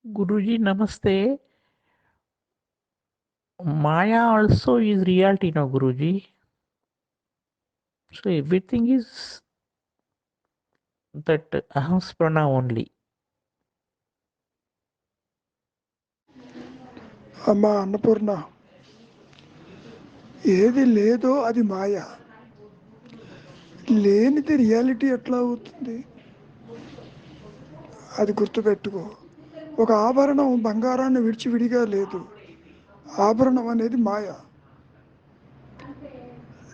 Guruji, Namaste. Maya also is reality now, Guruji. So everything is that Aham Sprana only. అమ్మా అన్నపూర్ణ, ఏది లేదో అది మాయ. లేనిది రియాలిటీ ఎట్లా అవుతుంది? అది గుర్తుపెట్టుకో. ఒక ఆభరణం బంగారాన్ని విడిచి విడిగా లేదు. ఆభరణం అనేది మాయ,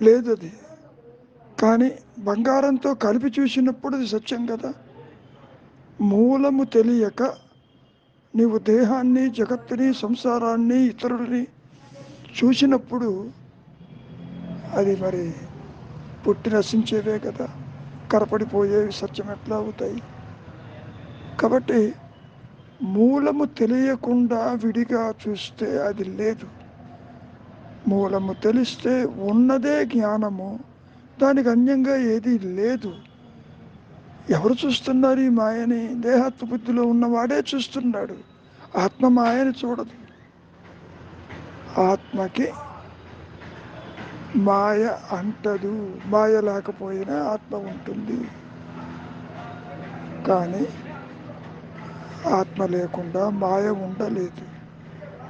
లేదు అది. కానీ బంగారంతో కలిపి చూసినప్పుడు అది సత్యం కదా. మూలము తెలియక నీవు దేహాన్ని, జగత్తుని, సంసారాన్ని, ఇతరులని చూసినప్పుడు అది మరి పుట్టి నశించేవే కదా, కరపడిపోయేవి సత్యం ఎట్లా అవుతాయి? కాబట్టి మూలము తెలియకుండా విడిగా చూస్తే అది లేదు. మూలము తెలిస్తే ఉన్నదే జ్ఞానము, దానికి అన్యంగా ఏదీ లేదు. ఎవరు చూస్తున్నారు ఈ మాయని? దేహాత్మ బుద్ధిలో ఉన్నవాడే చూస్తున్నాడు. ఆత్మ మాయని చూడదు. ఆత్మకి మాయ అంటదు. మాయ లేకపోయినా ఆత్మ ఉంటుంది. కానీ ఆత్మ లేకుండా మాయ ఉండలేదు.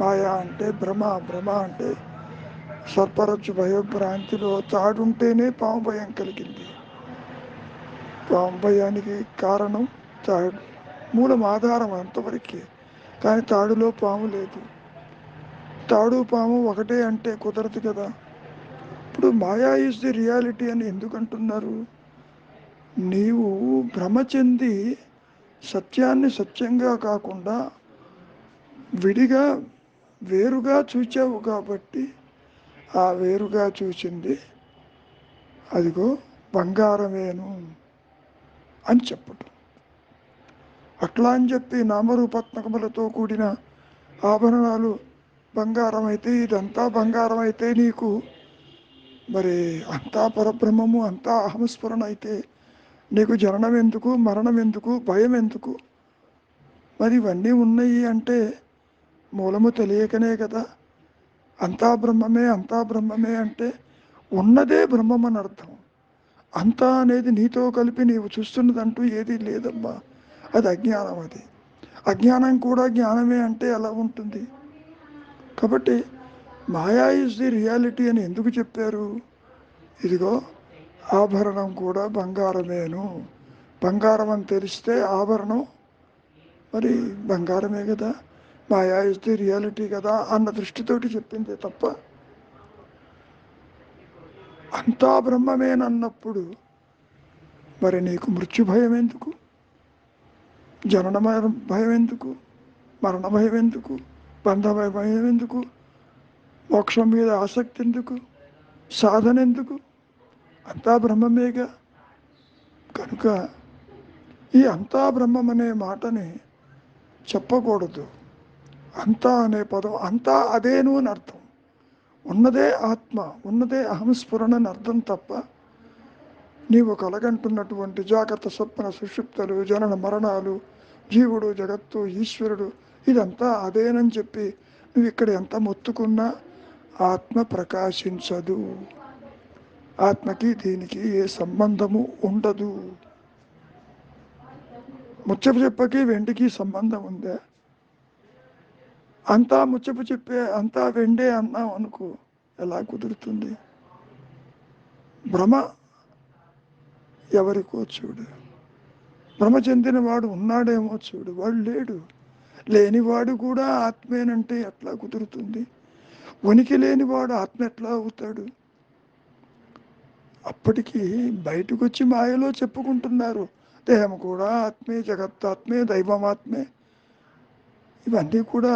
మాయ అంటే భ్రమ. భ్రమ అంటే సర్పరజ్జు భయభ్రాంతిలో తాడుంటేనే పాము భయం కలిగింది. పాము భయానికి కారణం తాడు, మూలం ఆధారం అంతవరకే. కానీ తాడులో పాము లేదు. తాడు పాము ఒకటే అంటే కుదరదు కదా. ఇప్పుడు మాయా ఈజ్ ది రియాలిటీ అని ఎందుకు అంటున్నారు? నీవు భ్రమ చెంది సత్యాన్ని సత్యంగా కాకుండా విడిగా వేరుగా చూచావు కాబట్టి ఆ వేరుగా చూసింది అదిగో బంగారమేను అని చెప్పటం. అట్లా అని చెప్పి నామరూపాత్మకములతో కూడిన ఆభరణాలు బంగారం అయితే, ఇదంతా బంగారం అయితే నీకు మరి అంతా పరబ్రహ్మము, అంతా అహంస్ఫురణ అయితే నీకు జననం ఎందుకు, మరణం ఎందుకు, భయం ఎందుకు? మరి ఇవన్నీ ఉన్నాయి అంటే మూలము తెలియకనే కదా. అంతా బ్రహ్మమే, అంతా బ్రహ్మమే అంటే ఉన్నదే బ్రహ్మం అని అర్థం. అంతా అనేది నీతో కలిపి నీవు చూస్తున్నదంటూ ఏదీ లేదమ్మా. అది అజ్ఞానం. అది అజ్ఞానం కూడా జ్ఞానమే అంటే ఎలా ఉంటుంది? కాబట్టి మాయా ఈజ్ ది రియాలిటీ అని ఎందుకు చెప్పారు? ఇదిగో ఆభరణం కూడా బంగారమేను. బంగారం అని తెలిస్తే ఆభరణం మరి బంగారమే కదా. మాయా ఇస్ ది రియాలిటీ కదా అన్న దృష్టితోటి చెప్పింది తప్ప అంతా బ్రహ్మమేనన్నప్పుడు మరి నీకు మృత్యు భయం ఎందుకు, జనన భయం ఎందుకు, మరణ భయం ఎందుకు, బంధ భయం ఎందుకు, మోక్షం మీద ఆసక్తి ఎందుకు, సాధన ఎందుకు? అంతా బ్రహ్మమేగా. కనుక ఈ అంతా బ్రహ్మం అనే మాటని చెప్పకూడదు. అంతా అనే పదం అంతా అదేను అని అర్థం. ఉన్నదే ఆత్మ, ఉన్నదే అహంస్ఫురణ అని అర్థం తప్ప నీవు కలగంటున్నటువంటి జాగ్రత్త స్వప్న సుషుప్తలు, జనన మరణాలు, జీవుడు, జగత్తు, ఈశ్వరుడు ఇదంతా అదేనని చెప్పి నువ్వు ఇక్కడ ఎంత మొత్తుకున్నా ఆత్మ ప్రకాశించదు. ఆత్మకి దీనికి ఏ సంబంధము ఉండదు. ముచ్చపు చెప్పకి వెండికి సంబంధం ఉందా? అంతా ముచ్చపు చెప్పే అంతా వెండే అన్నాం అనుకో, ఎలా కుదురుతుంది? భ్రమ ఎవరికో చూడు. భ్రమ చెందిన వాడు ఉన్నాడేమో చూడు, వాడు లేడు. లేనివాడు కూడా ఆత్మేనంటే ఎట్లా కుదురుతుంది? ఉనికి లేనివాడు ఆత్మ ఎట్లా అవుతాడు? అప్పటికి బయటకు వచ్చి మాయలో చెప్పుకుంటున్నారు దేహం కూడా ఆత్మే, జగత్తాత్మే, దైవమాత్మే. ఇవన్నీ కూడా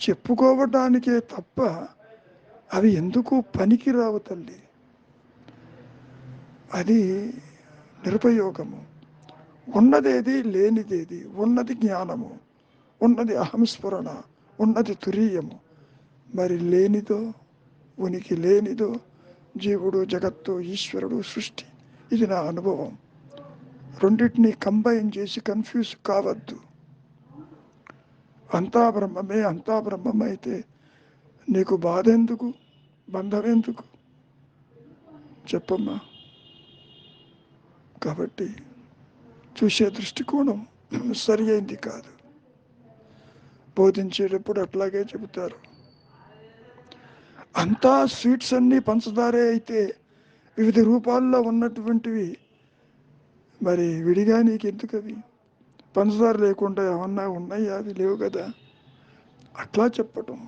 చెప్పుకోవటానికే తప్ప అవి ఎందుకు పనికి రావు తల్లి. అది నిరుపయోగము. ఉన్నదేది, లేనిదేది. ఉన్నది జ్ఞానము, ఉన్నది అహంస్ఫురణ, ఉన్నది తురీయము. మరి లేనిదో, ఉనికి లేనిదో జీవుడు, జగత్తు, ఈశ్వరుడు, సృష్టి. ఇది నా అనుభవం. రెండింటినీ కంబైన్ చేసి కన్ఫ్యూజ్ కావద్దు. అంతా బ్రహ్మమే, అంతా బ్రహ్మమే అయితే నీకు బాధ ఎందుకు, బంధం ఎందుకు చెప్పమ్మా. కాబట్టి చూసే దృష్టికోణం సరి అయింది కాదు. బోధించేటప్పుడు అట్లాగే చెబుతారు. అంతా స్వీట్స్ అన్నీ పంచదారే అయితే వివిధ రూపాల్లో ఉన్నటువంటివి మరి విడిగా నీకెందుకు అవి? పంచదార లేకుండా ఏమన్నా ఉన్నాయా? అవి లేవు కదా. అట్లా చెప్పటం,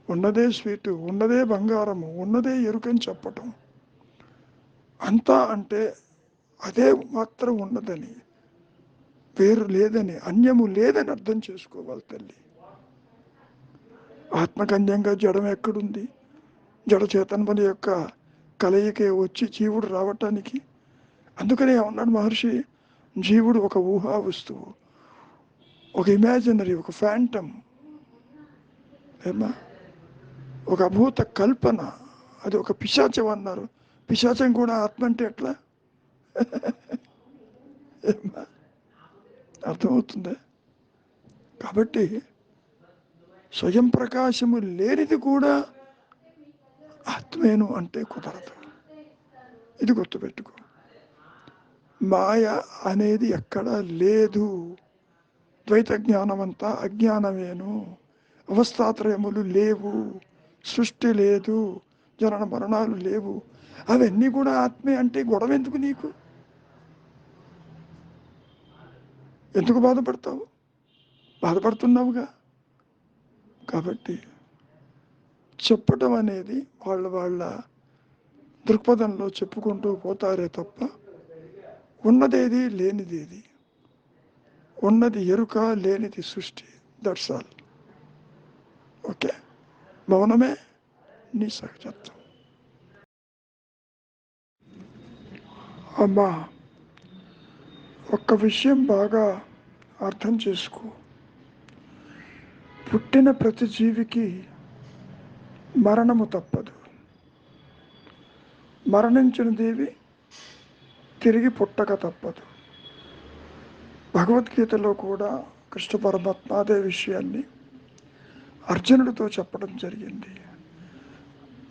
ఉన్నదే స్వీటు, ఉన్నదే బంగారము, ఉన్నదే ఎరుకని చెప్పటం. అంతా అంటే అదే మాత్రం ఉన్నదని, వేరు లేదని, అన్యము లేదని అర్థం చేసుకోవాలి తల్లి. ఆత్మకన్యంగా జడం ఎక్కడుంది? జడ చేతన్మల యొక్క కలయికే వచ్చి జీవుడు రావటానికి. అందుకనే ఉన్నాడు మహర్షి, జీవుడు ఒక ఊహా వస్తువు, ఒక ఇమాజినరీ, ఒక ఫ్యాంటమ్, ఏమా ఒక అభూత కల్పన, అది ఒక పిశాచం అన్నారు. పిశాచం కూడా ఆత్మ అంటే ఎట్లా? ఏమా అర్థమవుతుందా? కాబట్టి స్వయం ప్రకాశము లేనిది కూడా ఆత్మేను అంటే కుదరదు. ఇది గుర్తుపెట్టుకో. మాయ అనేది ఎక్కడా లేదు. ద్వైత జ్ఞానం అంతా అజ్ఞానమేను. అవస్థాత్రయములు లేవు, సృష్టి లేదు, జనన మరణాలు లేవు. అవన్నీ కూడా ఆత్మే అంటే గొడవ ఎందుకు నీకు? ఎందుకు బాధపడతావు? బాధపడుతున్నావుగా. కాబట్టి చెప్పటం అనేది వాళ్ళ దృక్పథంలో చెప్పుకుంటూ పోతారే తప్ప ఉన్నదేది లేనిదేది, ఉన్నది ఎరుక, లేనిది సృష్టి. That's all. ఓకే, మౌనమే నీ సహజత్వం. అమ్మా, ఒక్క విషయం బాగా అర్థం చేసుకో. పుట్టిన ప్రతి జీవికి మరణము తప్పదు. మరణించిన దేవి తిరిగి పుట్టక తప్పదు. భగవద్గీతలో కూడా కృష్ణ పరమాత్మ అదే విషయాన్ని అర్జునుడితో చెప్పడం జరిగింది.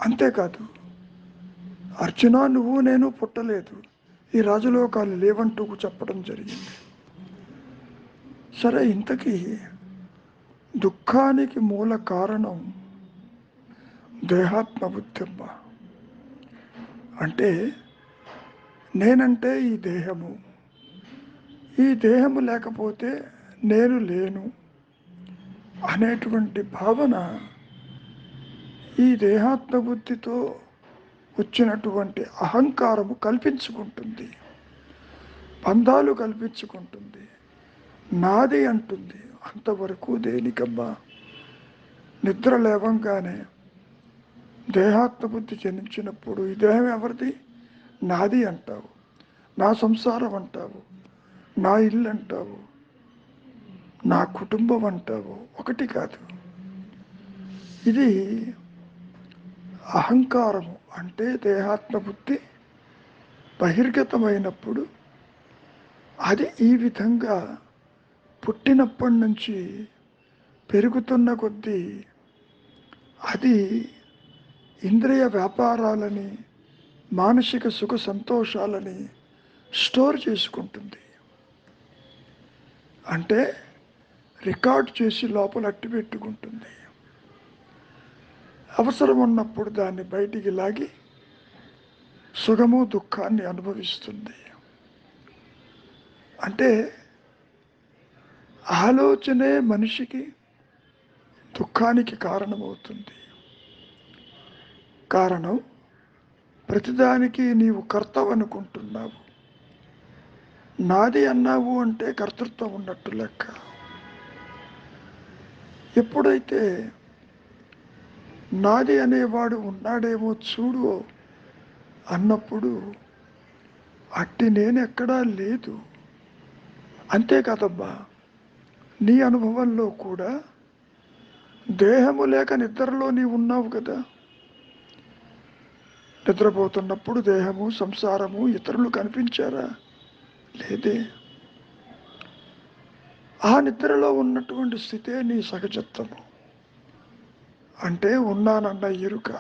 అంతేకాదు, అర్జున నువ్వు నేను పుట్టలేదు, ఈ రాజలోకాలు లేవంటూ చెప్పడం జరిగింది. సరే, ఇంతకీ దుఃఖానికి మూల కారణం దేహాత్మ బుద్ధమ్మ. అంటే నేనంటే ఈ దేహము, ఈ దేహము లేకపోతే నేను లేను అనేటువంటి భావన ఈ దేహాత్మ బుద్ధితో వచ్చినటువంటి అహంకారము కల్పించుకుంటుంది, బంధాలు కల్పించుకుంటుంది, నాది అంటుంది. అంతవరకు దేనికమ్మా? నిద్ర లేవంగానే దేహాత్మ బుద్ధి జనించినప్పుడు ఈ దేహం ఎవరిది? నాది అంటావు, నా సంసారం అంటావు, నా ఇల్లు అంటావు, నా కుటుంబం అంటావు. ఒకటి కాదు. ఇది అహంకారము. అంటే దేహాత్మ బుద్ధి బహిర్గతమైనప్పుడు అది ఈ విధంగా పుట్టినప్పటి నుంచి పెరుగుతున్న కొద్దీ అది ఇంద్రియ వ్యాపారాలని, మానసిక సుఖ సంతోషాలని స్టోర్ చేసుకుంటుంది. అంటే రికార్డ్ చేసి లోపల అట్టి పెట్టుకుంటుంది. అవసరం ఉన్నప్పుడు దాన్ని బయటికి లాగి సుఖము దుఃఖాన్ని అనుభవిస్తుంది. అంటే ఆలోచనే మనిషికి దుఃఖానికి కారణమవుతుంది. కారణం, ప్రతిదానికి నీవు కర్తవు అనుకుంటున్నావు. నాది అన్నావు అంటే కర్తృత్వం ఉన్నట్టు లెక్క. ఎప్పుడైతే నాది అనేవాడు ఉన్నాడేమో చూడు అన్నప్పుడు అట్టి నేనెక్కడా లేదు. అంతే కదబ్బా, నీ అనుభవంలో కూడా దేహము లేక నిద్రలో నీవు ఉన్నావు కదా. నిద్రపోతున్నప్పుడు దేహము, సంసారము, ఇతరులు కనిపించారా? లేదే. ఆ నిద్రలో ఉన్నటువంటి స్థితే నీ సహజత్వము. అంటే ఉన్నానన్న ఎరుక.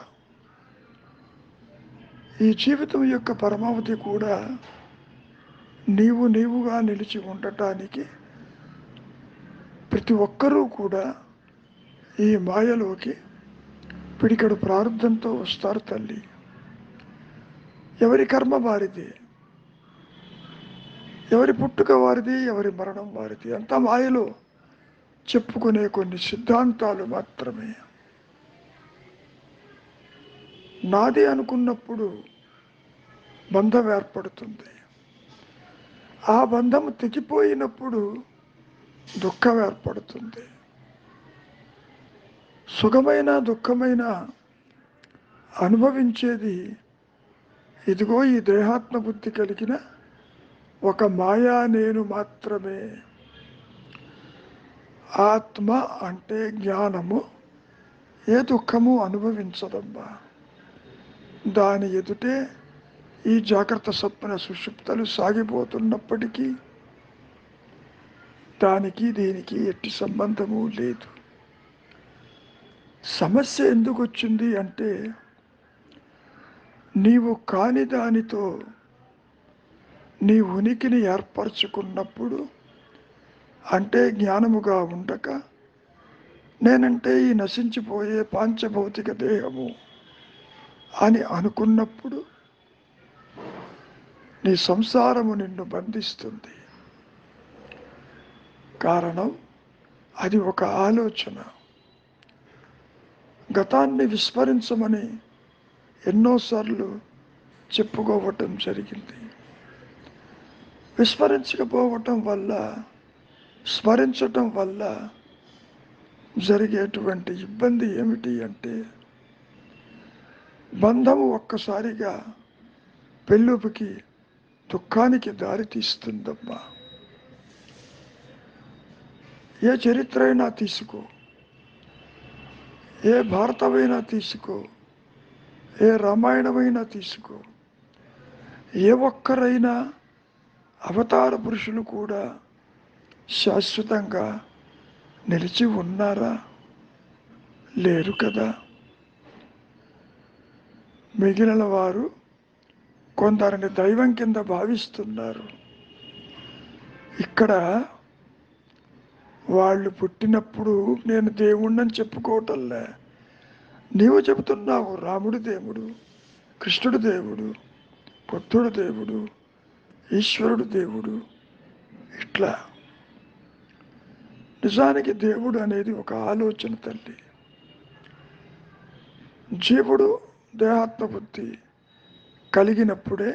ఈ జీవితం యొక్క పరమావధి కూడా నీవుగా నిలిచి ఉండటానికి ప్రతి ఒక్కరూ కూడా ఈ మాయలోకి పిడికెడు ప్రారంధంతో వస్తారు తల్లి. ఎవరి కర్మ వారిది, ఎవరి పుట్టుక వారిది, ఎవరి మరణం వారిది. అంతా మాయలో చెప్పుకునే కొన్ని సిద్ధాంతాలు మాత్రమే. నాది అనుకున్నప్పుడు బంధం ఏర్పడుతుంది. ఆ బంధం తెగిపోయినప్పుడు దుఃఖం ఏర్పడుతుంది. సుఖమైన దుఃఖమైన అనుభవించేది ఇదిగో ఈ దేహాత్మ బుద్ధి కలిగిన ఒక మాయా నేను మాత్రమే. ఆత్మ అంటే జ్ఞానము ఏ దుఃఖము అనుభవించదమ్మా. దాని ఎదుటే ఈ జాగ్రత్త స్వప్న సుషుప్తలు సాగిపోతున్నప్పటికీ దానికి దీనికి ఎట్టి సంబంధము లేదు. సమస్య ఎందుకు వచ్చింది అంటే నీవు కాని దానితో నీ ఉనికిని ఏర్పరచుకున్నప్పుడు, అంటే జ్ఞానముగా ఉండక నేనంటే ఈ నశించిపోయే పాంచభౌతిక దేహము అని అనుకున్నప్పుడు నీ సంసారము నిన్ను బంధిస్తుంది. కారణం అది ఒక ఆలోచన. గతాన్ని విస్మరించమని ఎన్నోసార్లు చెప్పుకోవటం జరిగింది. విస్మరించకపోవటం వల్ల, స్మరించటం వల్ల జరిగేటువంటి ఇబ్బంది ఏమిటి అంటే బంధము ఒక్కసారిగా పెళ్ళుపుకి దుఃఖానికి దారితీస్తుందమ్మా. ఏ చరిత్ర అయినా తీసుకో, ఏ భారతమైనా తీసుకో, ఏ రామాయణమైనా తీసుకో, ఏ ఒక్కరైనా అవతార పురుషులు కూడా శాశ్వతంగా నిలిచి ఉన్నారా? లేరు కదా. మిగిలిన వారు కొందరిని దైవం కింద భావిస్తున్నారు. ఇక్కడ వాళ్ళు పుట్టినప్పుడు నేను దేవుణ్ణని చెప్పుకోవటంలే. నీవు చెబుతున్నావు రాముడు దేవుడు, కృష్ణుడు దేవుడు, బుద్ధుడు దేవుడు, ఈశ్వరుడు దేవుడు. ఇట్లా నిజానికి దేవుడు అనేది ఒక ఆలోచన తల్లి. జీవుడు దేహాత్మ బుద్ధి కలిగినప్పుడే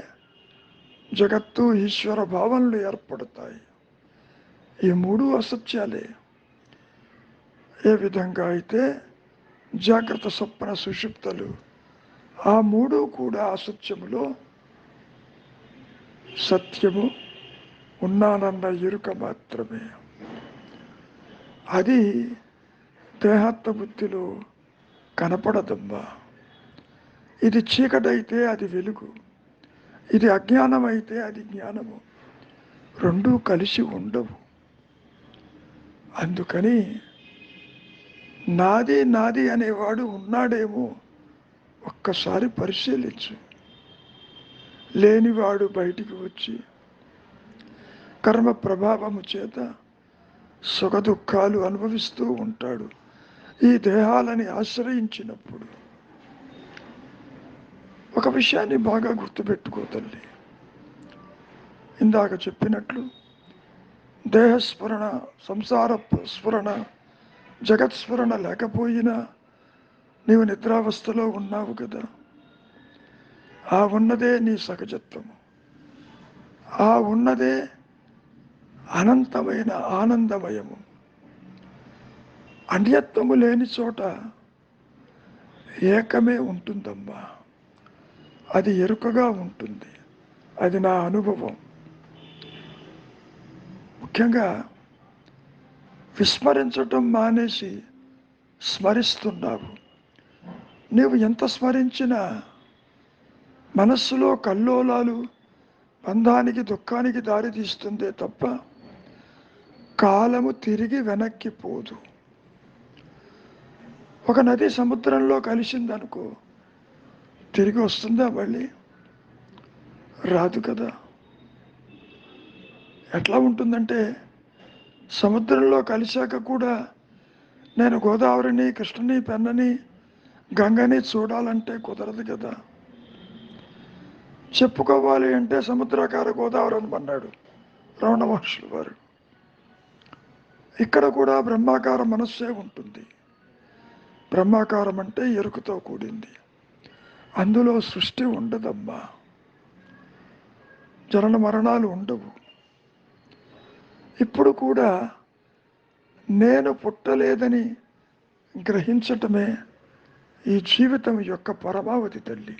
జగత్తు ఈశ్వర భావనలు ఏర్పడతాయి. ఈ మూడు అసత్యాలే. ఏ విధంగా అయితే జాగ్రత్త స్వప్న సుషుప్తలు ఆ మూడు కూడా అసత్యములో సత్యము ఉన్నానన్న ఎరుక మాత్రమే. అది దేహాత్మ బుద్ధిలో కనపడదమ్మా. ఇది చీకటైతే అది వెలుగు, ఇది అజ్ఞానం అయితే అది జ్ఞానము. రెండూ కలిసి ఉండవు. అందుకని నాది నాది అనేవాడు ఉన్నాడేమో ఒక్కసారి పరిశీలించు. లేనివాడు బయటికి వచ్చి కర్మ ప్రభావము చేత సుఖ దుఃఖాలు అనుభవిస్తూ ఉంటాడు. ఈ దేహాలని ఆశ్రయించినప్పుడు ఒక విషయాన్ని బాగా గుర్తుపెట్టుకో తల్లి. ఇందాక చెప్పినట్లు దేహస్ఫురణ, సంసార స్ఫురణ, జగత్స్ఫురణ లేకపోయినా నీవు నిద్రావస్థలో ఉన్నావు కదా. ఆ ఉన్నదే నీ సహజత్వము. ఆ ఉన్నదే అనంతమైన ఆనందమయము. అన్యత్వము లేని చోట ఏకమే ఉంటుందమ్మా. అది ఎరుకగా ఉంటుంది. అది నా అనుభవం. ముఖ్యంగా విస్మరించటం మానేసి స్మరిస్తున్నావు. నీవు ఎంత స్మరించినా మనస్సులో కల్లోలాలు బంధానికి దుఃఖానికి దారి తీస్తుందే తప్ప కాలము తిరిగి వెనక్కి పోదు. ఒక నది సముద్రంలో కలిసిందనుకో, తిరిగి వస్తుందా మళ్ళీ? రాదు కదా. ఎట్లా ఉంటుందంటే, సముద్రంలో కలిశాక కూడా నేను గోదావరిని, కృష్ణని, పెన్నని, గంగని చూడాలంటే కుదరదు కదా. చెప్పుకోవాలి అంటే సముద్రాకార గోదావరి అనమన్నాడు రమణ మహర్షులు వారు. ఇక్కడ కూడా బ్రహ్మాకార మనస్సే ఉంటుంది. బ్రహ్మాకారం అంటే ఎరుకతో కూడింది. అందులో సృష్టి ఉండదమ్మా, జనన మరణాలు ఉండవు. ఇప్పుడు కూడా నేను పుట్టలేదని గ్రహించటమే ఈ జీవితం యొక్క పరమావధి తల్లి.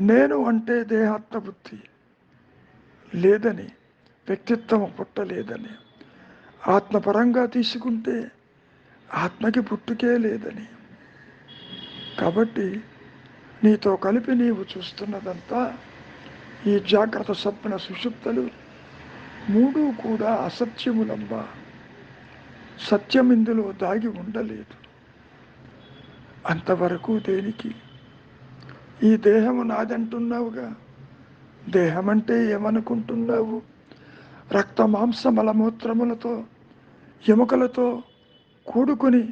నేను అంటే దేహాత్మ బుద్ధి లేదని, వ్యక్తిత్వం పుట్టలేదని, ఆత్మపరంగా తీసుకుంటే ఆత్మకి పుట్టుకే లేదని. కాబట్టి నీతో కలిపి నీవు చూస్తున్నదంతా ఈ జాగ్రత్త, స్వప్న, సుషుప్తలు మూడు కూడా అసత్యములమ్మా. సత్యం ఇందులో దాగి ఉండలేదు. అంతవరకు దేనికి? ఈ దేహము నాదంటున్నావుగా, దేహం అంటే ఏమనుకుంటున్నావు? రక్త మాంస మలమూత్రములతో, ఎముకలతో కూడుకుని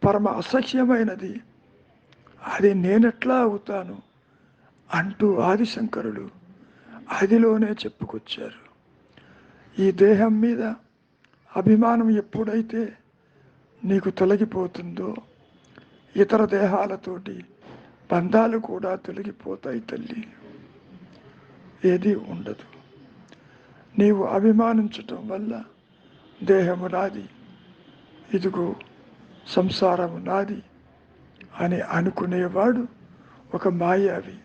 పరమ అసహ్యమైనది. అది నేనెట్లా అవుతాను అంటూ ఆదిశంకరులు ఆదిలోనే చెప్పుకొచ్చారు. ఈ దేహం మీద అభిమానం ఎప్పుడైతే నీకు తొలగిపోతుందో, ఇతర దేహాలతోటి బంధాలు కూడా తొలగిపోతాయి తల్లి. ఏది ఉండదు. నీవు అభిమానించటం వల్ల దేహము నాది, ఇదిగో సంసారము నాది అని అనుకునేవాడు ఒక మాయావి.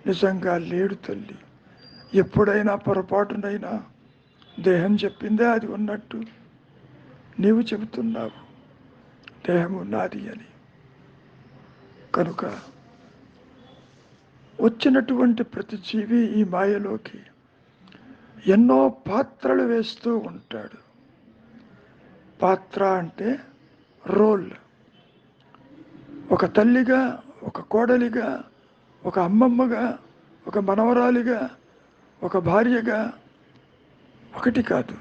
నిజంగా లేడు తల్లి. ఎప్పుడైనా పొరపాటునైనా దేహం చెప్పిందే అది ఉన్నట్టు నీవు చెబుతున్నావు దేహము నాది అని. కనుక వచ్చినటువంటి ప్రతి జీవి ఈ మాయలోకి ఎన్నో పాత్రలు వేస్తూ ఉంటాడు. పాత్ర అంటే రోల్. ఒక తల్లిగా, ఒక కోడలిగా, ఒక అమ్మమ్మగా, ఒక మనవరాలిగా, ఒక భార్యగా, ఒకటి కాదు,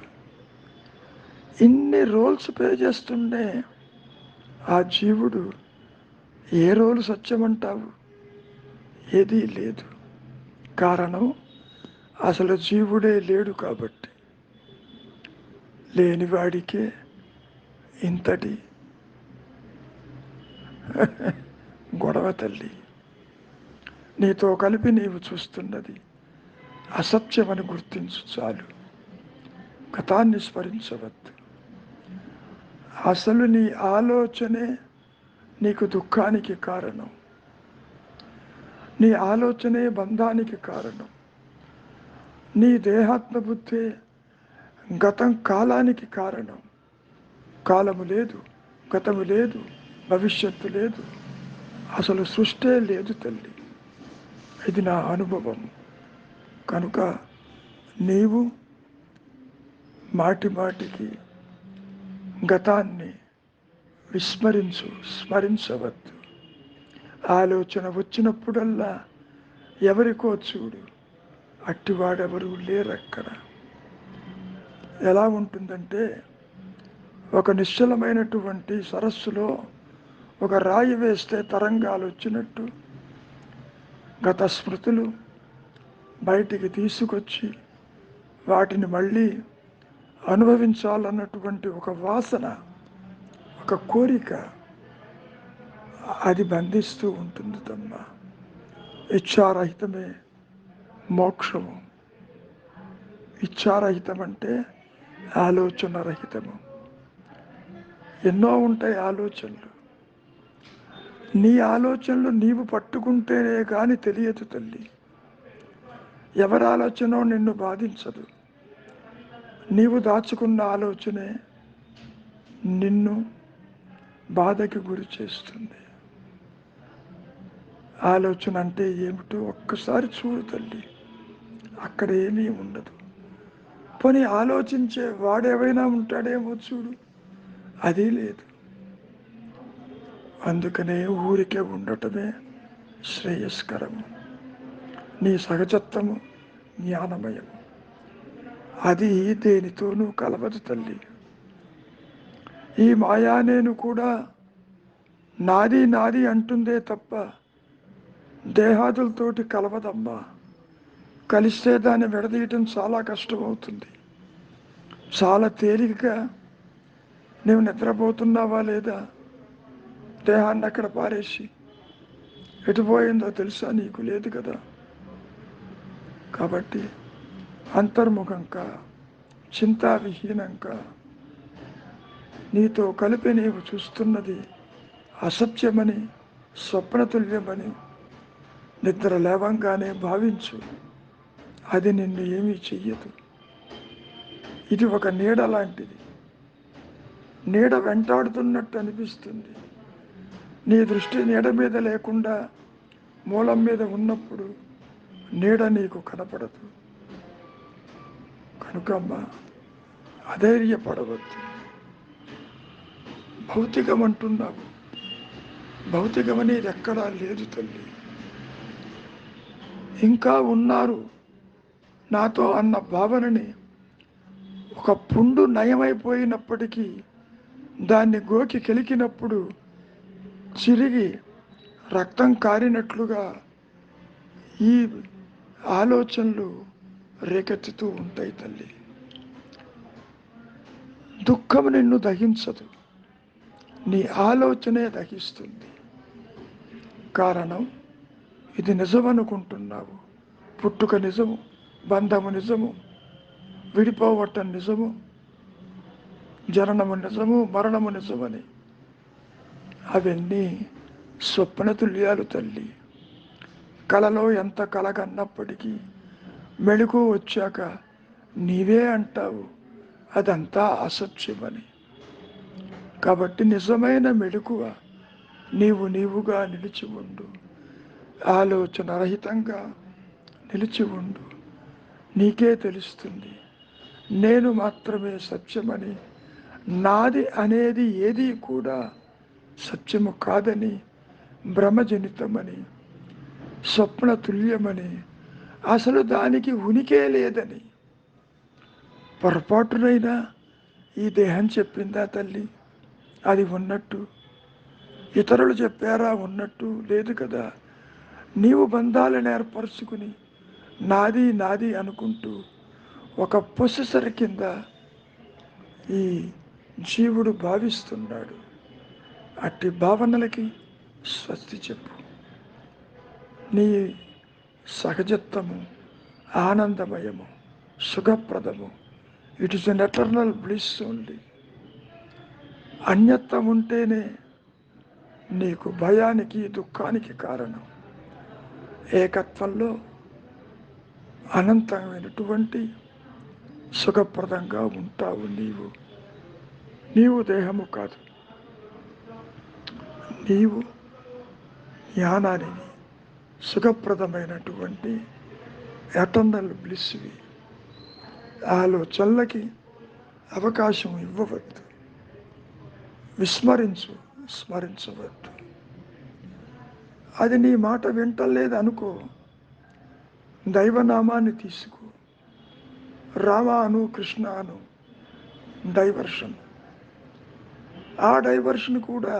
ఇన్ని రోల్స్ ప్లే చేస్తుండే ఆ జీవుడు ఏ రోలు సత్యమంటావు? ఏదీ లేదు. కారణం అసలు జీవుడే లేడు కాబట్టి. లేనివాడికే ఇంతటి గొడవ తల్లి. నీతో కలిపి నీవు చూస్తున్నది అసత్యమని గుర్తించు చాలు. గతాన్ని స్మరించవద్దు. అసలు నీ ఆలోచనే నీకు దుఃఖానికి కారణం. నీ ఆలోచనే బంధానికి కారణం. నీ దేహాత్మ బుద్ధే గతం కాలానికి కారణం. కాలము లేదు, గతము లేదు, భవిష్యత్తు లేదు, అసలు సృష్టే లేదు తల్లి. ఇది నా అనుభవం. కనుక నీవు మాటి మాటికి గతాన్ని స్మరించవద్దు. ఆలోచన వచ్చినప్పుడల్లా ఎవరికో చూడు, అట్టివాడెవరూ లేరక్కడ. ఎలా ఉంటుందంటే, ఒక నిశ్చలమైనటువంటి సరస్సులో ఒక రాయి వేస్తే తరంగాలు వచ్చినట్టు గత స్మృతులు బయటికి తీసుకొచ్చి వాటిని మళ్ళీ అనుభవించాలన్నటువంటి ఒక వాసన, ఒక కోరిక, అది బంధిస్తూ ఉంటుంది తమ్మ. ఇచ్ఛారహితమే మోక్షము. ఇచ్ఛారహితం అంటే ఆలోచన రహితము. ఎన్నో ఉంటాయి ఆలోచనలు. నీ ఆలోచనలు నీవు పట్టుకుంటేనే కానీ తెలియదు తల్లి. ఎవరి ఆలోచన నిన్ను బాధించదు. నీవు దాచుకున్న ఆలోచనే నిన్ను బాధకి గురి చేస్తుంది. ఆలోచన అంటే ఏమిటో ఒక్కసారి చూడు తల్లి. అక్కడ ఏమీ ఉండదు. పోనీ ఆలోచించే వాడేవైనా ఉంటాడేమో చూడు, అది లేదు. అందుకనే ఊరికే ఉండటమే శ్రేయస్కరము. నీ సహజత్వము జ్ఞానమయము, అది దేనితోనూ కలవదు తల్లి. ఈ మాయా నేను కూడా నాది నాది అంటుందే తప్ప దేహాదులతోటి కలవదమ్మా. కలిస్తే దాన్ని విడదీయటం చాలా కష్టమవుతుంది. చాలా తేలికగా నువ్వు నిద్రపోతున్నావా లేదా, దేహాన్ని అక్కడ పారేసి ఎటుపోయిందో తెలుసా నీకు? లేదు కదా. కాబట్టి అంతర్ముఖంగా చింతావిహీనంగా నీతో కలిపి నీవు చూస్తున్నది అసత్యమని, స్వప్నతుల్యమని నిద్ర లేవంగానే భావించు. అది నిన్ను ఏమీ చెయ్యదు. ఇది ఒక నీడ లాంటిది. నీడ వెంటాడుతున్నట్టు అనిపిస్తుంది. నీ దృష్టి నీడ మీద లేకుండా మూలం మీద ఉన్నప్పుడు నీడ నీకు కనపడదు. కనుకమ్మా, అధైర్యపడవద్దు. భౌతికం అంటున్నావు, భౌతికం అనేది ఎక్కడా లేదు తల్లి. ఇంకా ఉన్నారు నాతో అన్న భావనని, ఒక పుండు నయమైపోయినప్పటికీ దాన్ని గోకి కెలికినప్పుడు చిరిగి రక్తం కారినట్లుగా ఈ ఆలోచనలు రేకెత్తుతూ ఉంటాయి తల్లి. దుఃఖం నిన్ను దహించదు, నీ ఆలోచనే దహిస్తుంది. కారణం, ఇది నిజమనుకుంటున్నావు. పుట్టుక నిజము, బంధము నిజము, విడిపోవటం నిజము, జననము నిజము, మరణము నిజమని. అవన్నీ స్వప్నతుల్యాలు తల్లి. కలలో ఎంత కలగన్నప్పటికీ మెళుకు వచ్చాక నీవే అంటావు అదంతా అసత్యమని. కాబట్టి నిజమైన మెళుకువ నీవు నీవుగా నిలిచి ఉండు, ఆలోచన రహితంగా నిలిచి ఉండు. నీకే తెలుస్తుంది నేను మాత్రమే సత్యమని. నాది అనేది ఏది కూడా సత్యము కాదని, భ్రమజనితమని, స్వప్న తుల్యమని, అసలు దానికి ఉనికే లేదని. పొరపాటునైనా ఈ దేహం చెప్పిందా తల్లి అది ఉన్నట్టు? ఇతరులు చెప్పారా ఉన్నట్టు? లేదు కదా. నీవు బంధాలను ఏర్పరచుకుని నాది నాది అనుకుంటూ ఒక పొసెసర్ కింద ఈ జీవుడు భావిస్తున్నాడు. అట్టి భావనలకి స్వస్తి చెప్పు. నీ సహజత్వము ఆనందమయము, సుఖప్రదము. It is an eternal bliss only. అన్యత్వం ఉంటేనే నీకు భయానికి, దుఃఖానికి కారణం. ఏకత్వంలో అనంతమైనటువంటి సుఖప్రదంగా ఉంటావు నీవు. నీవు దేహము కాదు, నీవు జ్ఞానానికి సుఖప్రదమైనటువంటి ఎటర్నల్ బ్లిస్వి. ఆలోచనలకి అవకాశం ఇవ్వవద్దు, స్మరించవద్దు. అది నీ మాట వింటలేదు అనుకో, దైవనామాన్ని తీసుకో. రామ అను, కృష్ణ అను, డైవర్షన్. ఆ డైవర్షన్ కూడా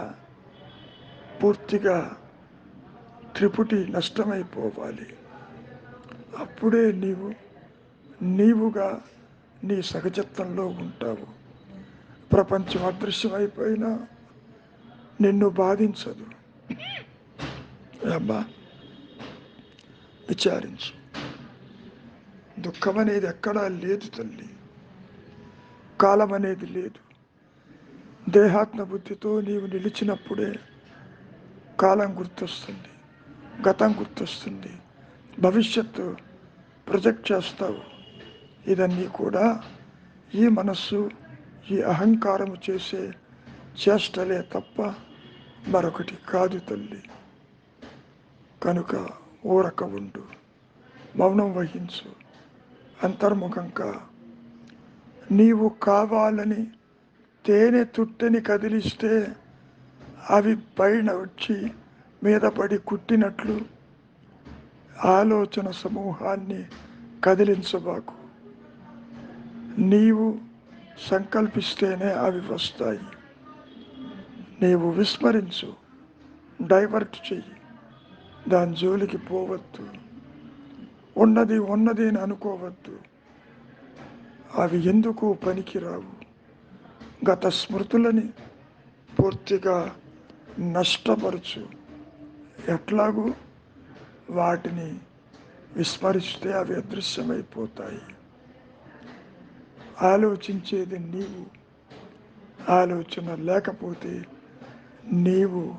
పూర్తిగా త్రిపుటి నష్టమైపోవాలి. అప్పుడే నీవుగా నీ సహజత్వంలో ఉంటావు. ప్రపంచం అదృశ్యమైపోయినా నిన్ను బాధించదు. అమ్మా, విచారించు. దుఃఖం అనేది ఎక్కడా లేదు తల్లి. కాలం అనేది లేదు. దేహాత్మ బుద్ధితో నీవు నిలిచినప్పుడే కాలం గుర్తొస్తుంది, గతం గుర్తొస్తుంది, భవిష్యత్తు ప్రొజెక్ట్ చేస్తావు. ఇదన్నీ కూడా ఈ మనస్సు, ఈ అహంకారము చేసే చేష్టలే తప్ప మరొకటి కాదు తల్లి. కనుక ఊరక ఉండు, మౌనం వహించు, అంతర్ముఖంగా నీవు కావాలని తేనె తుట్టెని కదిలిస్తే అవి పైన వచ్చి మీద పడి కుట్టినట్లు ఆలోచన సమూహాన్ని కదిలించబాకు. నీవు సంకల్పిస్తేనే అవి వస్తాయి. నీవు విస్మరించు, డైవర్ట్ చెయ్యి, దాని జోలికి పోవద్దు. ఉన్నది ఉన్నది అని అనుకోవద్దు. అవి ఎందుకు పనికిరావు. గత స్మృతులని పూర్తిగా నష్టపరచు. ఎట్లాగూ వాటిని విస్మరిస్తే అవి అదృశ్యమైపోతాయి. ఆలోచించేది నీవు. ఆలోచన లేకపోతే నీవు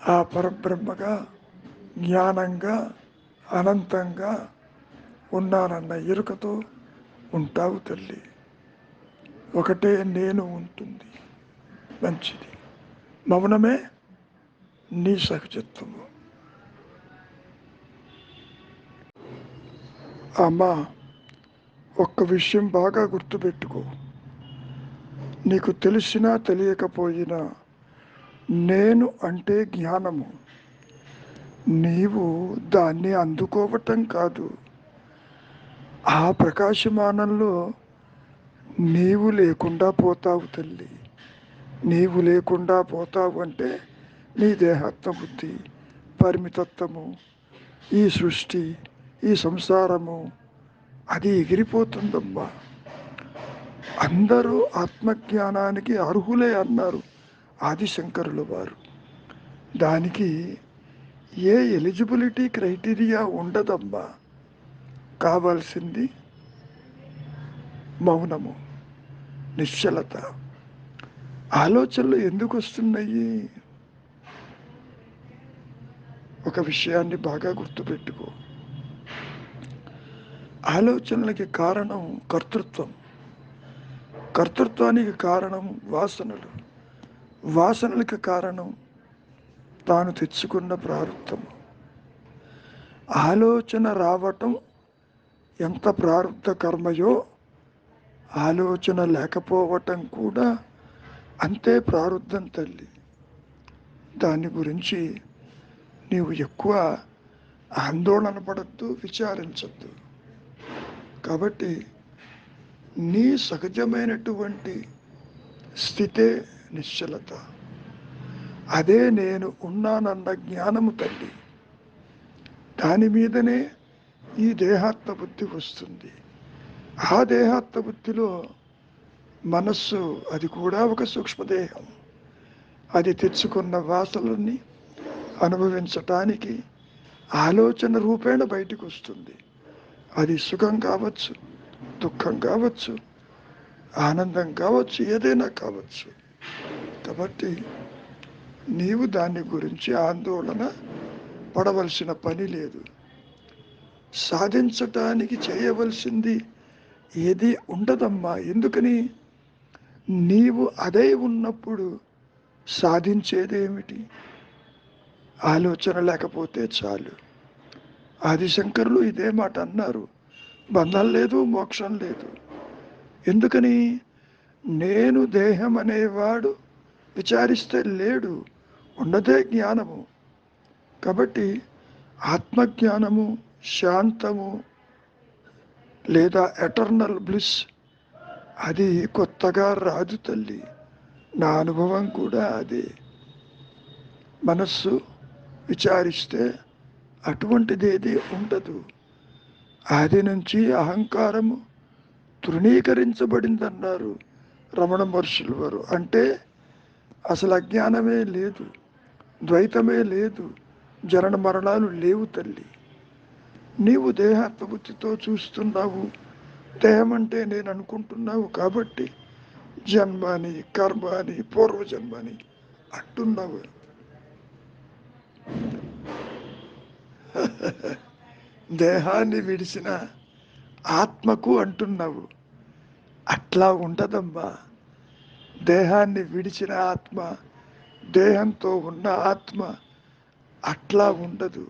ఆ పరబ్రహ్మగా, జ్ఞానంగా, అనంతంగా ఉన్నానన్న ఎరుకతో ఉంటావు తల్లి. ఒకటే నేను ఉంటుంది. మంచిది. మౌనమే నీ సహజత్వము. అమ్మా, ఒక్క విషయం బాగా గుర్తుపెట్టుకో. నీకు తెలిసినా తెలియకపోయినా నేను అంటే జ్ఞానము. నీవు దాన్ని అందుకోవటం కాదు. ఆ ప్రకాశమానంలో నీవు లేకుండా పోతావు తల్లి. నీవు లేకుండా పోతావు అంటే నీ దేహాత్మ బుద్ధి, పరిమితత్వము, ఈ సృష్టి, ఈ సంసారము అది ఎగిరిపోతుందమ్మా. అందరూ ఆత్మజ్ఞానానికి అర్హులే అన్నారు ఆదిశంకరుల వారు. దానికి ఏ ఎలిజిబిలిటీ క్రైటీరియా ఉండదమ్మా. కావాల్సింది మౌనము, నిశ్చలత. ఆలోచనలు ఎందుకు వస్తున్నాయి? ఒక విషయాన్ని బాగా గుర్తుపెట్టుకో. ఆలోచనలకి కారణం కర్తృత్వం. కర్తృత్వానికి కారణం వాసనలు. వాసనలకి కారణం తాను తెచ్చుకున్న ప్రారంధము. ఆలోచన రావటం ఎంత ప్రారంధ కర్మయో, ఆలోచన లేకపోవటం కూడా అంతే ప్రారంధం తల్లి. దాని గురించి నీవు ఎక్కువ ఆందోళన పడద్దు, విచారించద్దు. కాబట్టి నీ సహజమైనటువంటి స్థితే నిశ్చలత. అదే నేను ఉన్నానన్న జ్ఞానము తల్లి. దాని మీదనే ఈ దేహాత్మ బుద్ధి వస్తుంది. ఆ దేహాత్మ బుద్ధిలో మనస్సు, అది కూడా ఒక సూక్ష్మదేహం. అది తెచ్చుకున్న వాసనల్ని అనుభవించటానికి ఆలోచన రూపేణ బయటికి వస్తుంది. అది సుఖం కావచ్చు, దుఃఖం కావచ్చు, ఆనందం కావచ్చు, ఏదైనా కావచ్చు. కాబట్టి నీవు దాని గురించి ఆందోళన పడవలసిన పని లేదు. సాధించటానికి చేయవలసింది ఏది ఉండదమ్మా. ఎందుకని? నీవు అదే ఉన్నప్పుడు సాధించేదేమిటి? ఆలోచన లేకపోతే చాలు. ఆదిశంకరులు ఇదే మాట అన్నారు. బంధం లేదు, మోక్షం లేదు. ఎందుకని? నేను దేహం అనేవాడు విచారిస్తే లేడు, ఉన్నదే జ్ఞానము. కాబట్టి ఆత్మజ్ఞానము, శాంతము లేదా ఎటర్నల్ బ్లిస్ అది కొత్తగా రాదు తల్లి. నా అనుభవం కూడా అదే. మనస్సు విచారిస్తే అటువంటిదేది ఉండదు. ఆది నుంచి అహంకారము తృణీకరించబడిందన్నారు రమణ మహర్షుల వారు. అంటే అసలు అజ్ఞానమే లేదు, ద్వైతమే లేదు, జనన మరణాలు లేవు తల్లి. నీవు దేహాత్మబుద్ధితో చూస్తున్నావు. దేహం అంటే నేను అనుకుంటున్నావు. కాబట్టి జన్మ అని, కర్మ అని, పూర్వజన్మ అని అంటున్నావు. దేహాన్ని విడిచిన ఆత్మకు అంటున్నావు. అట్లా ఉండదమ్మా. దేహాన్ని విడిచిన ఆత్మ, దేహంతో ఉన్న ఆత్మ అట్లా ఉండదు.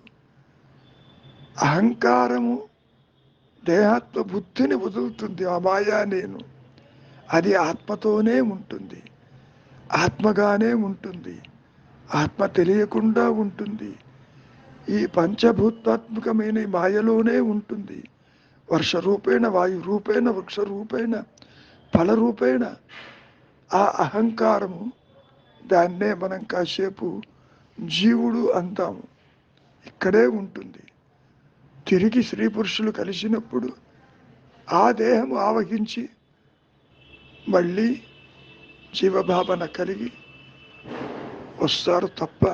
అహంకారము దేహాత్మ బుద్ధిని వదులుతుంది. ఆ మాయా నేను అది ఆత్మతోనే ఉంటుంది, ఆత్మగానే ఉంటుంది, ఆత్మ తెలియకుండా ఉంటుంది. ఈ పంచభూతాత్మకమైన మాయలోనే ఉంటుంది. వర్ష రూపేణ, వాయు రూపేణ, వృక్ష రూపేణ, ఫల రూపేణ. ఆ అహంకారము, దాన్నే మనం కాసేపు జీవుడు అంటాము, ఇక్కడే ఉంటుంది. తిరిగి స్త్రీ పురుషులు కలిసినప్పుడు ఆ దేహము ఆవహించి మళ్ళీ జీవభావన కలిగి వస్తారు తప్ప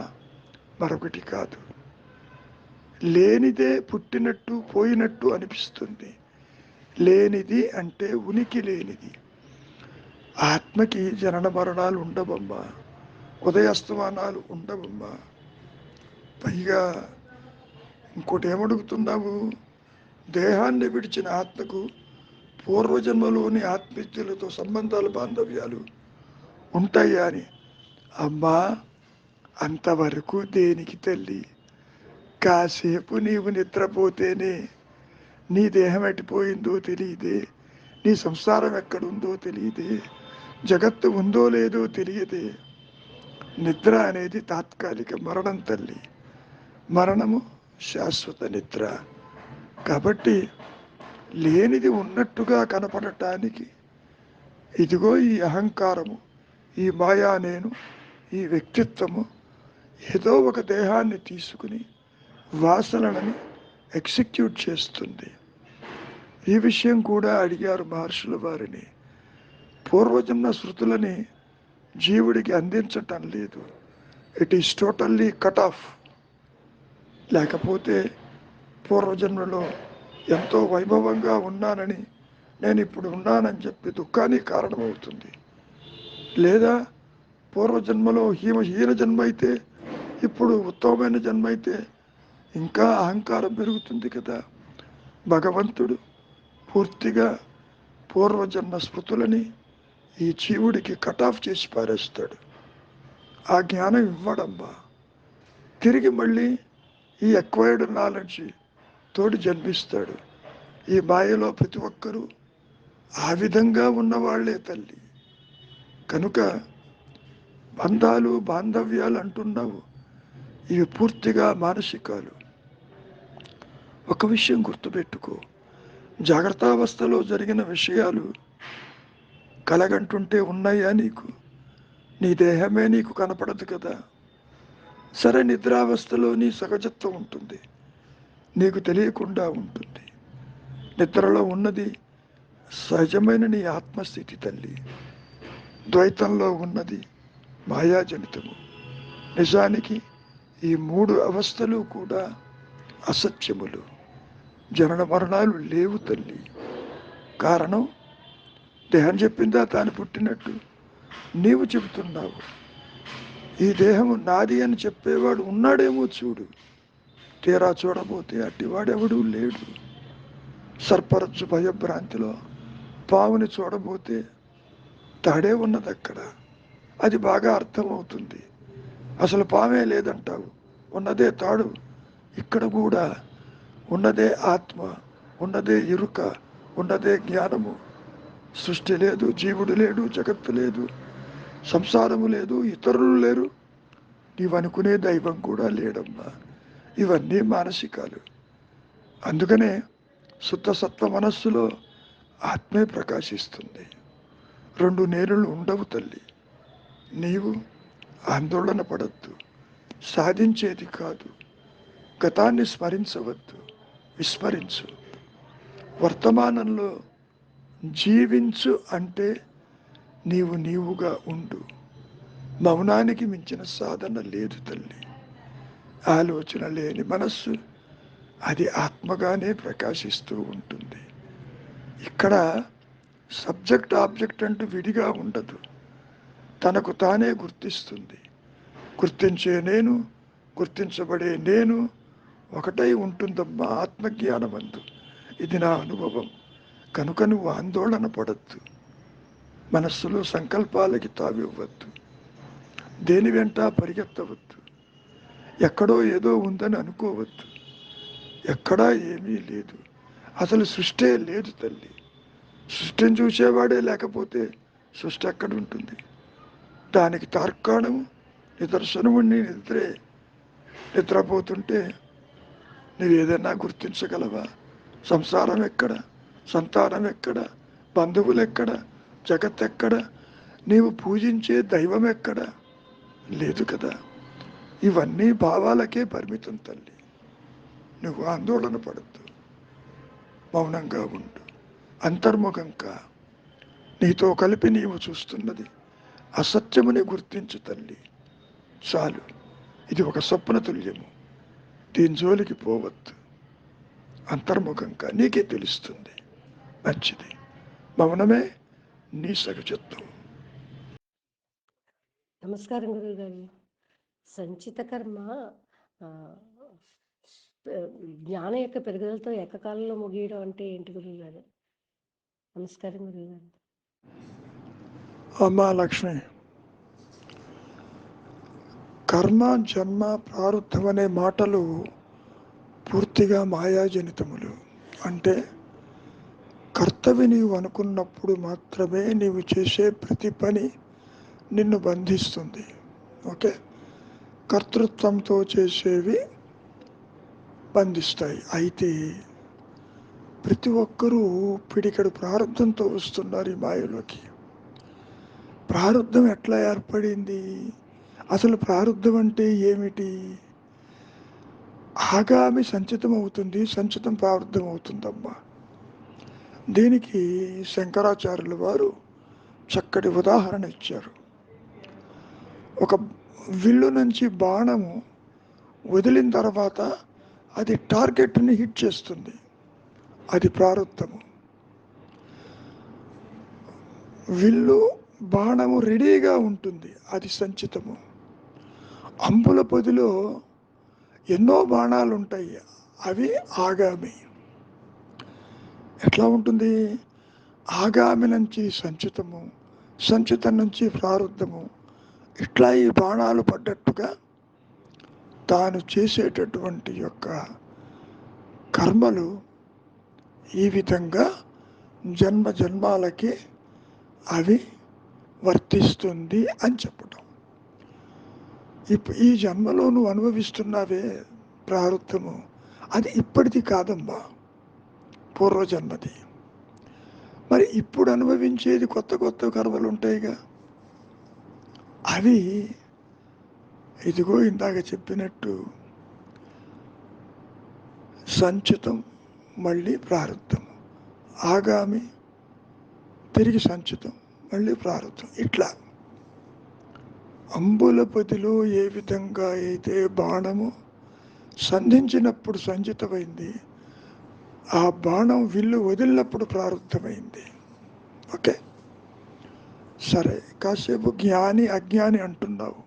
మరొకటి కాదు. లేనిదే పుట్టినట్టు పోయినట్టు అనిపిస్తుంది. లేనిది అంటే ఉనికి లేనిది. ఆత్మకి జనన మరణాలు ఉండవమ్మా, ఉదయాస్తమానాలు ఉండవమ్మా. పైగా ఇంకోటి ఏమడుగుతున్నావు? దేహాన్ని విడిచిన ఆత్మకు పూర్వజన్మలోని ఆత్మీయులతో సంబంధాలు, బాంధవ్యాలు ఉంటాయా అని. అమ్మా, అంతవరకు దేనికి తల్లి? కాసేపు నీవు నిద్రపోతేనే నీ దేహం ఎట్టిపోయిందో తెలియదే, నీ సంసారం ఎక్కడుందో తెలియదే, జగత్తు ఉందో లేదో తెలియదే. నిద్ర అనేది తాత్కాలిక, మరణం తల్లి. మరణము శాశ్వత నిద్ర. కాబట్టి లేనిది ఉన్నట్టుగా కనపడటానికి ఇదిగో ఈ అహంకారము, ఈ మాయా నేను, ఈ వ్యక్తిత్వము ఏదో ఒక దేహాన్ని తీసుకుని వాసనలను ఎగ్జిక్యూట్ చేస్తుంది. ఈ విషయం కూడా అడిగారు మహర్షుల వారిని. పూర్వజన్మ శృతులని జీవుడికి అందించటం లేదు. It is totally cut off. లేకపోతే పూర్వజన్మలో ఎంతో వైభవంగా ఉన్నానని, నేను ఇప్పుడు ఉన్నానని చెప్పి దుఃఖానికి కారణమవుతుంది. లేదా పూర్వజన్మలో హీన జన్మ అయితే ఇప్పుడు ఉత్తమమైన జన్మ అయితే ఇంకా అహంకారం పెరుగుతుంది కదా. భగవంతుడు పూర్తిగా పూర్వజన్మ స్మృతులని ఈ జీవుడికి కట్ ఆఫ్ చేసి పారేస్తాడు. ఆ జ్ఞానం ఇవ్వడమ్మా. తిరిగి మళ్ళీ ఈ అక్వైర్డ్ నాలెడ్జ్ తోడు జన్మిస్తాడు. ఈ మాయలో ప్రతి ఒక్కరూ ఆ విధంగా ఉన్నవాళ్లే తల్లి. కనుక బంధాలు, బాంధవ్యాలు అంటున్నావు, ఇవి పూర్తిగా మానసికాలు. ఒక విషయం గుర్తుపెట్టుకో, జాగ్రత్తావస్థలో జరిగిన విషయాలు కలగంటుంటే ఉన్నాయా నీకు? నీ దేహమే నీకు కనపడదు కదా. సరే, నిద్రావస్థలో నీ సహజత్వం ఉంటుంది, నీకు తెలియకుండా ఉంటుంది. నిద్రలో ఉన్నది సహజమైన నీ ఆత్మస్థితి తల్లి. ద్వైతంలో ఉన్నది మాయాజనితము. నిజానికి ఈ 3 అవస్థలు కూడా అసత్యములు. జనన మరణాలు లేవు తల్లి. కారణం, దేహం చెప్పిందా తాను పుట్టినట్టు? నీవు చెబుతున్నావు. ఈ దేహము నాది అని చెప్పేవాడు ఉన్నాడేమో చూడు. తీరా చూడబోతే అట్టివాడెవడూ లేడు. సర్పరచ్చు భయభ్రాంతిలో పావుని చూడబోతే తాడే ఉన్నది అక్కడ. అది బాగా అర్థమవుతుంది. అసలు పామే లేదంటావు, ఉన్నదే తాడు. ఇక్కడ కూడా ఉన్నదే ఆత్మ, ఉన్నదే ఎరుక, ఉన్నదే జ్ఞానము. సృష్టి లేదు, జీవుడు లేడు, జగత్తు లేదు, సంసారము లేదు, ఇతరులు లేరు, నీవనుకునే దైవం కూడా లేడమ్మా. ఇవన్నీ మానసికాలు. అందుకనే శుద్ధ సత్వ మనస్సులో ఆత్మే ప్రకాశిస్తుంది. 2 నేరులు ఉండవు తల్లి. నీవు ఆందోళన పడద్దు. సాధించేది కాదు. గతాన్ని స్మరించవద్దు, విస్మరించు. వర్తమానంలో జీవించు. అంటే నీవు నీవుగా ఉండు. మౌనానికి మించిన సాధన లేదు తల్లి. ఆలోచన లేని మనస్సు అది ఆత్మగానే ప్రకాశిస్తూ ఉంటుంది. ఇక్కడ సబ్జెక్ట్ ఆబ్జెక్ట్ అంటూ విడిగా ఉండదు. తనకు తానే గుర్తిస్తుంది. గుర్తించే నేను, గుర్తించబడే నేను ఒకటై ఉంటుందమ్మా ఆత్మజ్ఞానమందు. ఇది నా అనుభవం. కనుక నువ్వు ఆందోళన పడద్దు. మనస్సులో సంకల్పాలకి తావివ్వద్దు. దేని వెంట పరిగెత్తవద్దు. ఎక్కడో ఏదో ఉందని అనుకోవద్దు. ఎక్కడా ఏమీ లేదు. అసలు సృష్టే లేదు తల్లి. సృష్టిని చూసేవాడే లేకపోతే సృష్టి ఎక్కడ ఉంటుంది? దానికి తార్కాణము నిదర్శనము నిద్రపోతుంటే నువ్వేదైనా గుర్తించగలవా? సంసారం ఎక్కడ? సంతానం ఎక్కడ? బంధువులు ఎక్కడ? జగత్ ఎక్కడ? నీవు పూజించే దైవం ఎక్కడ? లేదు కదా. ఇవన్నీ భావాలకే పరిమితం తల్లి. నువ్వు ఆందోళన పడద్దు, మౌనంగా ఉండు, అంతర్ముఖంగా నీతో కలిపి నీవు చూస్తున్నది అసత్యముని గుర్తించు తల్లి. చాలు, ఇది ఒక స్వప్న తుల్యము. దీని జోలికి పోవద్దు. అంతర్ముఖంగా నీకే తెలుస్తుంది. మంచిది. మౌనమే నీ సగచిత్తం. నమస్కారం గురువుగారు. సంచిత కర్మ జ్ఞానం యొక్క పెరుగుదలతో ఏకకాలంలో ముగియడం అంటే ఏంటి గురువుగారు? నమస్కారం గురువుగారు. అమ్మా లక్ష్మి, కర్మ, జన్మ, ప్రారంధం అనే మాటలు పూర్తిగా మాయాజనితములు. అంటే కర్తవి నీవు అనుకున్నప్పుడు మాత్రమే నీవు చేసే ప్రతి పని నిన్ను బంధిస్తుంది. ఓకే, కర్తృత్వంతో చేసేవి బంధిస్తాయి. అయితే ప్రతి ఒక్కరూ పిడికడు ప్రారంధంతో వస్తున్నారు ఈ మాయలోకి. ప్రారంధం ఎట్లా ఏర్పడింది? అసలు ప్రారంధం అంటే ఏమిటి? ఆగామి సంచితం అవుతుంది, సంచితం ప్రారంధం అవుతుందమ్మా. దీనికి శంకరాచార్యుల వారు చక్కటి ఉదాహరణ ఇచ్చారు. ఒక విల్లు నుంచి బాణము వదిలిన తర్వాత అది టార్గెట్ని హిట్ చేస్తుంది, అది ప్రారంధము. విల్లు బాణము రెడీగా ఉంటుంది, అది సంచితము. అంబుల పొదిలో ఎన్నో బాణాలు ఉంటాయి, అవి ఆగామి. ఎట్లా ఉంటుంది? ఆగామి నుంచి సంచితము, సంచితం నుంచి ప్రారంధము. ఇట్లా ఈ బాణాలు పడ్డట్టుగా తాను చేసేటటువంటి యొక్క కర్మలు ఈ విధంగా జన్మ జన్మాలకి అవి వర్తిస్తుంది అని చెప్పడం. ఈ జన్మలో నువ్వు అనుభవిస్తున్నావే ప్రారంధము, అది ఇప్పటిది కాదమ్మా, పూర్వజన్మది. మరి ఇప్పుడు అనుభవించేది కొత్త కొత్త కర్మలు ఉంటాయిగా, అవి ఇదిగో ఇందాక చెప్పినట్టు సంచితం, మళ్ళీ ప్రారంధం, ఆగామి, తిరిగి సంచితం, మళ్ళీ ప్రారంధం. ఇట్లా అంబుల పొదిలో ఏ విధంగా అయితే బాణము సంధించినప్పుడు సంచితమైంది, ఆ బాణం విల్లు వదిలినప్పుడు ప్రారంధమైంది. ఓకే, సరే. కాసేపు జ్ఞాని అజ్ఞాని అంటున్నావు,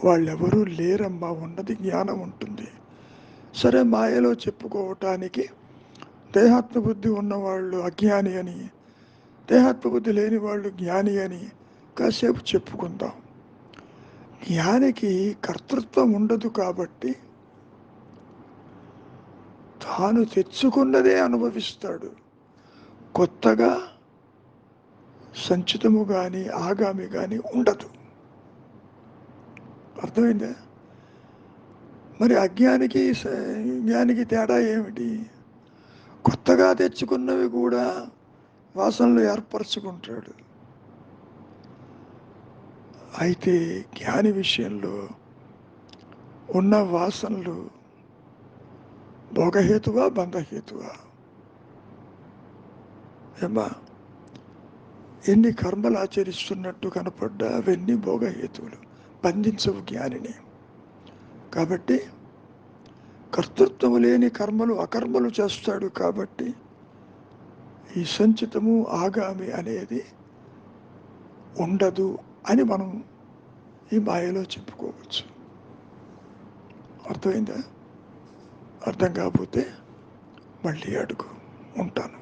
వాళ్ళెవరూ లేరమ్మా, ఉన్నది జ్ఞానం ఉంటుంది. సరే, మాయలో చెప్పుకోవటానికి దేహాత్మ బుద్ధి ఉన్నవాళ్ళు అజ్ఞాని అని, దేహాత్మ బుద్ధి లేని వాళ్ళు జ్ఞాని అని కాసేపు చెప్పుకుందాం. జ్ఞానికి కర్తృత్వం ఉండదు కాబట్టి తాను తెచ్చుకున్నదే అనుభవిస్తాడు. కొత్తగా సంచితము కానీ ఆగామి కానీ ఉండదు. అర్థమైందా? మరి అజ్ఞానికి జ్ఞానికి తేడా ఏమిటి? కొత్తగా తెచ్చుకున్నవి కూడా వాసనలు ఏర్పరచుకుంటాడు. అయితే జ్ఞాని విషయంలో ఉన్న వాసనలు భోగహేతువా బంధహేతువా? ఏమా, ఎన్ని కర్మలు ఆచరిస్తున్నట్టు కనపడ్డా అవన్నీ భోగహేతువులు, బంధించవు జ్ఞానిని. కాబట్టి కర్తృత్వము లేని కర్మలు అకర్మలు చేస్తాడు. కాబట్టి ఈ సంచితము ఆగామి అనేది ఉండదు అని మనం ఈ మాయలో చెప్పుకోవచ్చు. అర్థమైందా? అర్థం కాకపోతే మళ్ళీ అడుగు, ఉంటాను.